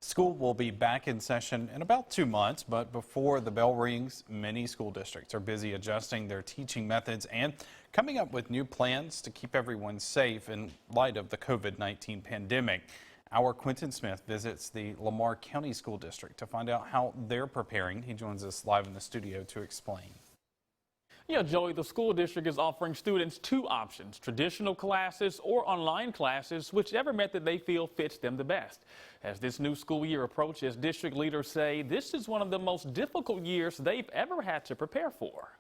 School will be back in session in about 2 months, but before the bell rings, many school districts are busy adjusting their teaching methods and coming up with new plans to keep everyone safe in light of the COVID-19 pandemic. Our Quentin Smith visits the Lamar County School District to find out how they're preparing. He joins us live in the studio to explain. Yeah, Joey, the school district is offering students two options: traditional classes or online classes, whichever method they feel fits them the best. As this new school year approaches, district leaders say this is one of the most difficult years they've ever had to prepare for.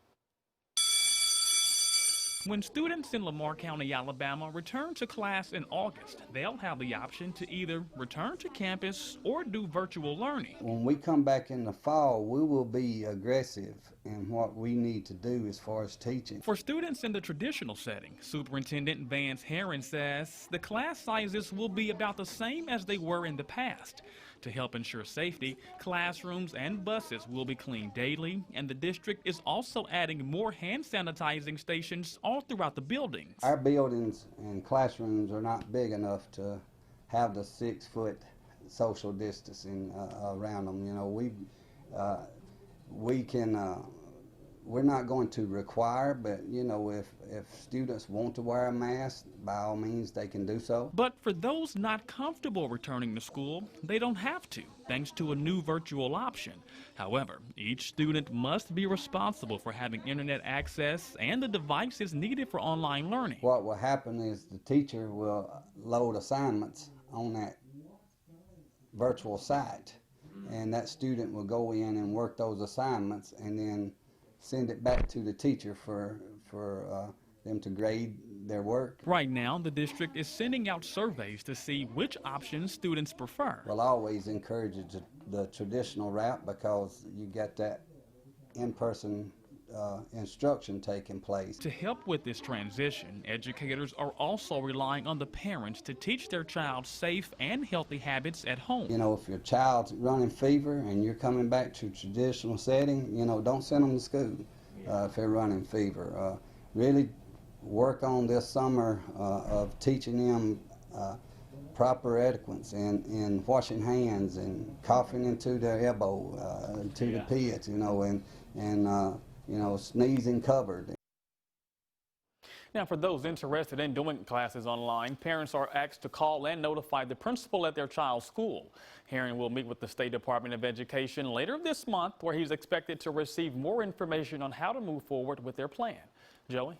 When students in Lamar County, Alabama return to class in August, they'll have the option to either return to campus or do virtual learning. When we come back in the fall, we will be aggressive in what we need to do as far as teaching. For students in the traditional setting, Superintendent Vance Herron says the class sizes will be about the same as they were in the past. To help ensure safety, classrooms and buses will be cleaned daily, and the district is also adding more hand sanitizing stations all throughout the buildings. Our buildings and classrooms are not big enough to have the 6-foot social distancing around them. You know, we're not going to require, but you know, if students want to wear a mask, by all means they can do so. But for those not comfortable returning to school, they don't have to, thanks to a new virtual option. However, each student must be responsible for having internet access and the devices needed for online learning. What will happen is the teacher will load assignments on that virtual site, and that student will go in and work those assignments and then send it back to the teacher for them to grade their work. Right now, the district is sending out surveys to see which options students prefer. We'll always encourage the traditional route because you get that in-person instruction taking place. To help with this transition, educators are also relying on the parents to teach their child safe and healthy habits at home. You know, if your child's running fever and you're coming back to traditional setting, you know, don't send them to school if they're running fever. Really work on this summer of teaching them proper etiquette and washing hands and coughing into their elbow, to the pits, you know, and you know, sneezing covered. Now, for those interested in doing classes online, parents are asked to call and notify the principal at their child's school. Herring will meet with the State Department of Education later this month, where he's expected to receive more information on how to move forward with their plan. Joey?